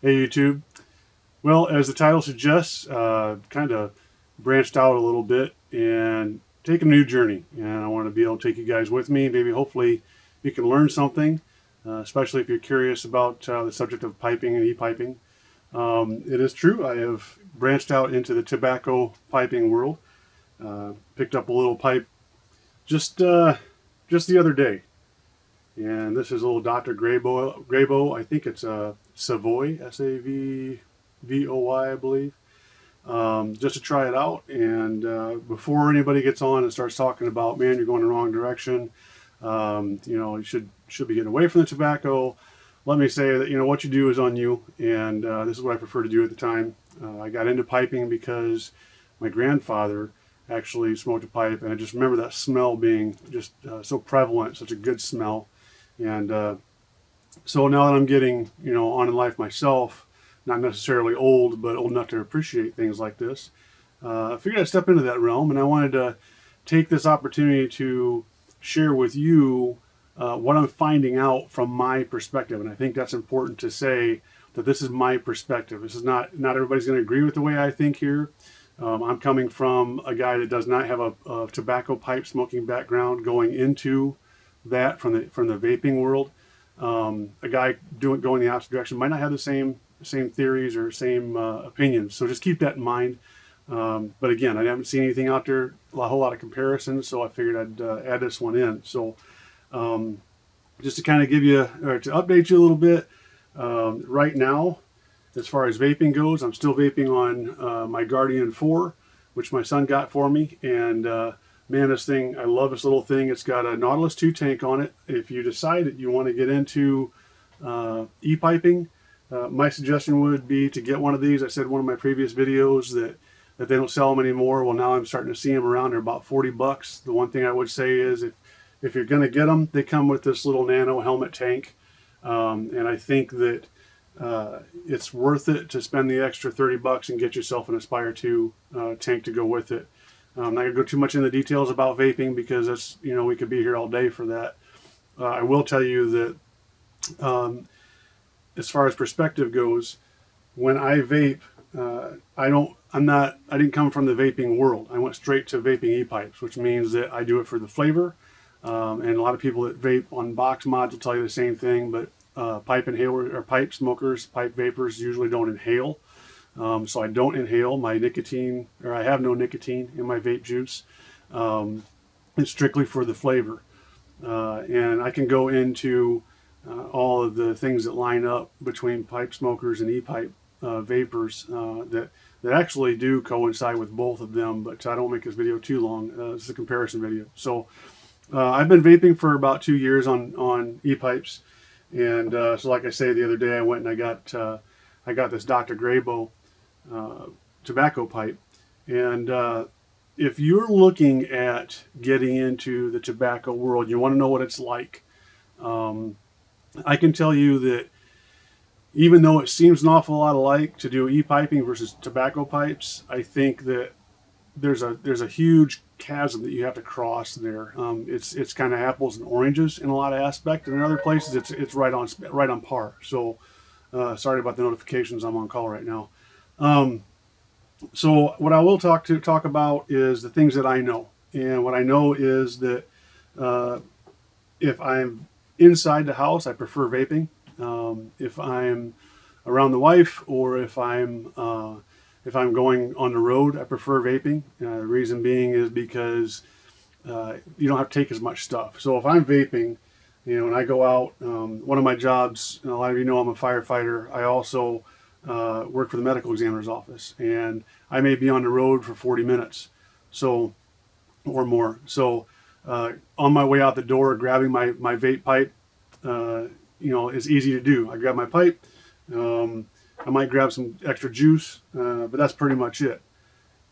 Hey YouTube. Well, as the title suggests, kind of branched out a little bit and take a new journey. And I want to be able to take you guys with me. Maybe hopefully you can learn something, especially if you're curious about the subject of piping and e-piping. It is true, I have branched out into the tobacco piping world. Picked up a little pipe just the other day. And this is a little Dr. Grabow. I think it's a Savoy, Savoy, I believe. Just to try it out. And before anybody gets on and starts talking about, man, you're going the wrong direction. You should be getting away from the tobacco. Let me say that what you do is on you, and this is what I prefer to do at the time. I got into piping because my grandfather actually smoked a pipe, and I just remember that smell being just so prevalent, such a good smell. And so now that I'm getting on in life myself, not necessarily old, but old enough to appreciate things like this, I figured I'd step into that realm, and I wanted to take this opportunity to share with you what I'm finding out from my perspective. And I think that's important to say, that this is my perspective. This is not everybody's going to agree with the way I think here. I'm coming from a guy that does not have a tobacco pipe smoking background, going into that from the vaping world. A guy going the opposite direction might not have the same theories or same opinions. So just keep that in mind. But again, I haven't seen anything out there, a whole lot of comparisons, so I figured I'd add this one in. So just to kind of give you, or to update you a little bit, right now, as far as vaping goes, I'm still vaping on my Guardian 4, which my son got for me. And man, this thing, I love this little thing. It's got a Nautilus 2 tank on it. If you decide that you want to get into e-piping, my suggestion would be to get one of these. I said in one of my previous videos that they don't sell them anymore. Well, now I'm starting to see them around. They're about 40 bucks. The one thing I would say is if you're going to get them, they come with this little nano helmet tank. And I think that it's worth it to spend the extra 30 bucks and get yourself an Aspire 2 tank to go with it. I'm not going to go too much into the details about vaping because that's, we could be here all day for that. I will tell you that as far as perspective goes, when I vape, I didn't come from the vaping world. I went straight to vaping e-pipes, which means that I do it for the flavor. And a lot of people that vape on box mods will tell you the same thing, but pipe inhalers or pipe smokers, pipe vapors usually don't inhale. So I don't inhale my nicotine, or I have no nicotine in my vape juice. It's strictly for the flavor. And I can go into all of the things that line up between pipe smokers and e-pipe vapors that actually do coincide with both of them, but I don't make this video too long. It's a comparison video. So I've been vaping for about 2 years on e-pipes. And so like I say, the other day I went and I got this Dr. Grabow tobacco pipe. And if you're looking at getting into the tobacco world, you want to know what it's like. I can tell you that even though it seems an awful lot alike to do e-piping versus tobacco pipes, I think that there's a huge chasm that you have to cross there. It's kind of apples and oranges in a lot of aspects, and in other places it's right on par. So sorry about the notifications. I'm on call right now. So what I will talk about is the things that I know, and what I know is that if I'm inside the house, I prefer vaping. If I'm around the wife, or if I'm going on the road, I prefer vaping. The reason being is because you don't have to take as much stuff. So if I'm vaping, when I go out, one of my jobs, and a lot of you know I'm a firefighter, I also work for the medical examiner's office, and I may be on the road for 40 minutes, or more. So on my way out the door, grabbing my vape pipe, is easy to do. I grab my pipe. I might grab some extra juice, but that's pretty much it.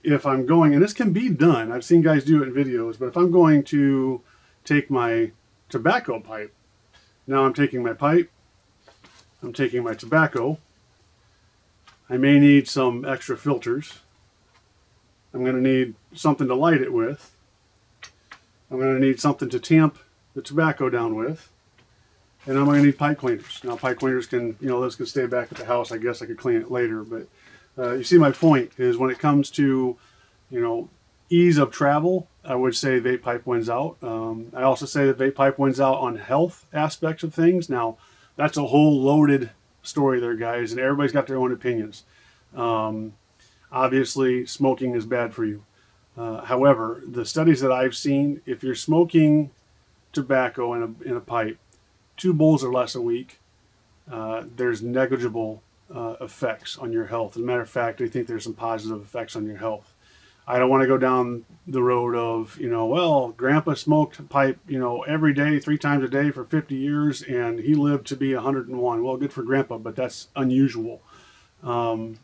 If I'm going, and this can be done, I've seen guys do it in videos, but if I'm going to take my tobacco pipe, now I'm taking my pipe, I'm taking my tobacco, I may need some extra filters, I'm going to need something to light it with, I'm going to need something to tamp the tobacco down with, and I'm going to need pipe cleaners. Now, pipe cleaners can, those can stay back at the house. I guess I could clean it later, but you see my point is when it comes to, ease of travel, I would say vape pipe wins out. I also say that vape pipe wins out on health aspects of things. Now, that's a whole loaded story there, guys, and everybody's got their own opinions. Obviously, smoking is bad for you. However, the studies that I've seen, if you're smoking tobacco in a pipe, 2 bowls or less a week, there's negligible effects on your health. As a matter of fact, I think there's some positive effects on your health. I don't want to go down the road of, well, Grandpa smoked pipe, every day, 3 times a day for 50 years, and he lived to be 101. Well, good for Grandpa, but that's unusual. But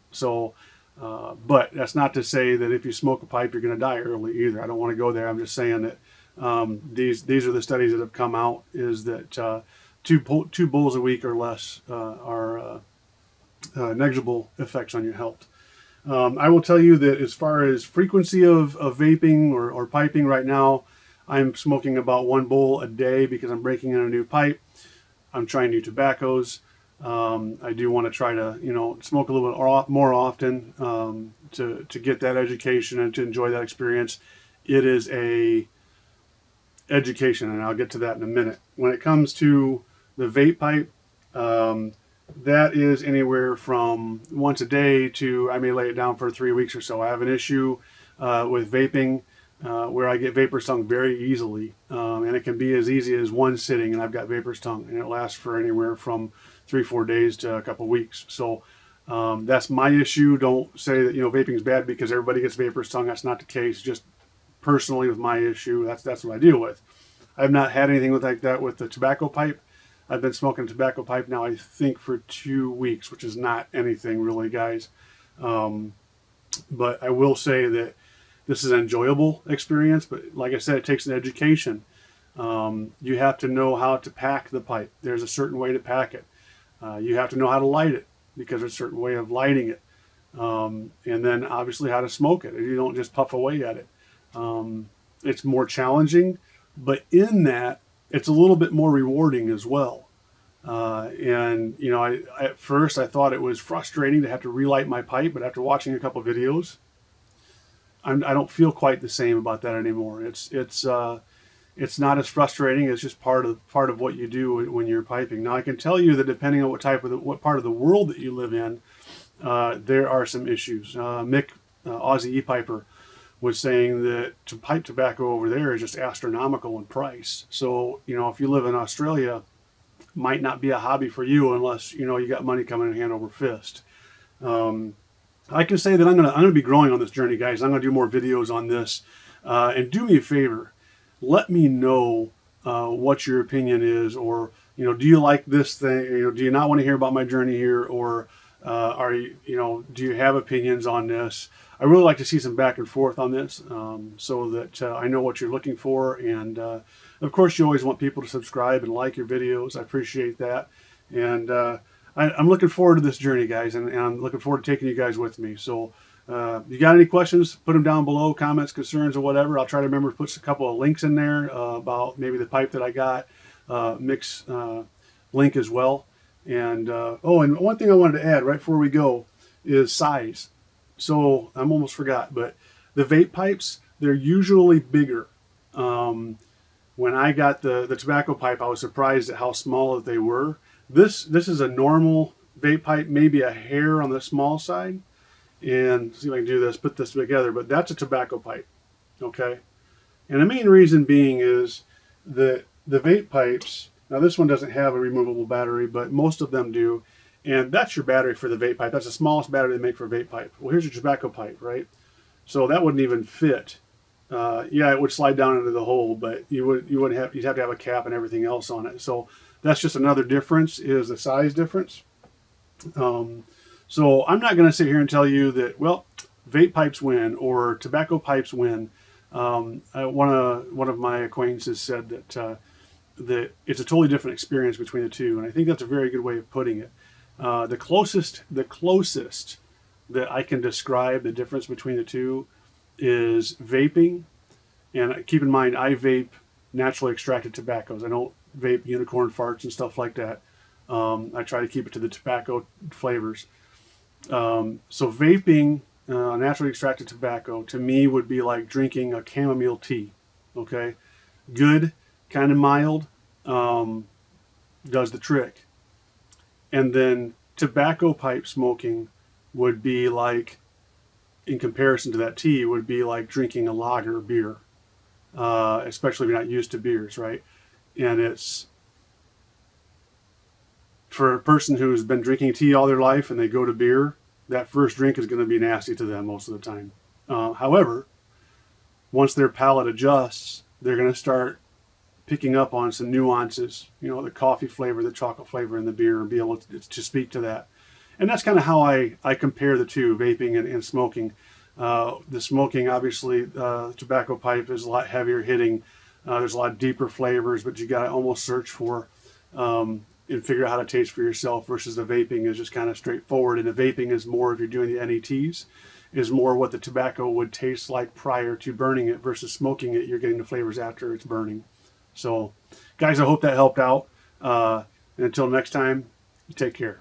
that's not to say that if you smoke a pipe, you're going to die early either. I don't want to go there. I'm just saying that these are the studies that have come out, is that two bowls a week or less are negligible effects on your health. I will tell you that as far as frequency of vaping or piping right now, I'm smoking about 1 bowl a day because I'm breaking in a new pipe. I'm trying new tobaccos. I do want to try to, smoke a little bit more often to get that education and to enjoy that experience. It is a education, and I'll get to that in a minute. When it comes to the vape pipe, that is anywhere from once a day to I may lay it down for 3 weeks or so. I have an issue with vaping where I get vapor's tongue very easily, and it can be as easy as 1 sitting, and I've got vapor's tongue, and it lasts for anywhere from 3-4 days to a couple weeks. So that's my issue. Don't say that vaping is bad because everybody gets vapor's tongue. That's not the case. Just personally with my issue, that's what I deal with. I've not had anything like that with the tobacco pipe. I've been smoking a tobacco pipe now, I think, for 2 weeks, which is not anything really, guys. But I will say that this is an enjoyable experience. But like I said, it takes an education. You have to know how to pack the pipe. There's a certain way to pack it. You have to know how to light it because there's a certain way of lighting it. And then obviously how to smoke it. You don't just puff away at it. It's more challenging, but in that, it's a little bit more rewarding as well. At first I thought it was frustrating to have to relight my pipe, but after watching a couple of videos, I don't feel quite the same about that anymore. It's not as frustrating. It's just part of what you do when you're piping. Now I can tell you that depending on what part of the world that you live in, there are some issues. Mick, Aussie Epiper, was saying that to pipe tobacco over there is just astronomical in price. So, if you live in Australia, might not be a hobby for you unless, you got money coming in hand over fist. I can say that I'm gonna be growing on this journey, guys. I'm gonna do more videos on this. And do me a favor, let me know what your opinion is, or, do you like this thing? Do you not want to hear about my journey here, or do you have opinions on this? I really like to see some back and forth on this, so that I know what you're looking for. And of course, you always want people to subscribe and like your videos. I appreciate that. And I'm looking forward to this journey, guys, and I'm looking forward to taking you guys with me. So you got any questions, put them down below, comments, concerns, or whatever. I'll try to remember to put a couple of links in there about maybe the pipe that I got, mix link as well. And and one thing I wanted to add right before we go is size. So I almost forgot, but the vape pipes, they're usually bigger. When I got the tobacco pipe, I was surprised at how small that they were. This is a normal vape pipe, maybe a hair on the small side. And see if I can do this, put this together, but that's a tobacco pipe, okay? And the main reason being is that the vape pipes, now this one doesn't have a removable battery, but most of them do. And that's your battery for the vape pipe. That's the smallest battery they make for a vape pipe. Well, here's your tobacco pipe, right? So that wouldn't even fit. Yeah, it would slide down into the hole, but you'd have to have a cap and everything else on it. So that's just another difference, is the size difference. So I'm not going to sit here and tell you that, well, vape pipes win or tobacco pipes win. One of my acquaintances said that it's a totally different experience between the two, and I think that's a very good way of putting it. The closest that I can describe the difference between the two is vaping. And keep in mind, I vape naturally extracted tobaccos. I don't vape unicorn farts and stuff like that. I try to keep it to the tobacco flavors. So vaping naturally extracted tobacco to me would be like drinking a chamomile tea. Okay, good, kind of mild, does the trick. And then tobacco pipe smoking would be like, in comparison to that tea, would be like drinking a lager beer, especially if you're not used to beers, right? And it's for a person who's been drinking tea all their life and they go to beer, that first drink is going to be nasty to them most of the time. However, once their palate adjusts, they're going to start picking up on some nuances, the coffee flavor, the chocolate flavor in the beer, and be able to speak to that. And that's kind of how I compare the two, vaping and smoking. The smoking, obviously, tobacco pipe is a lot heavier hitting. There's a lot deeper flavors, but you got to almost search for and figure out how to taste for yourself, versus the vaping is just kind of straightforward. And the vaping is more, if you're doing the NETs, is more what the tobacco would taste like prior to burning it, versus smoking it, you're getting the flavors after it's burning. So, guys, I hope that helped out. And until next time, you take care.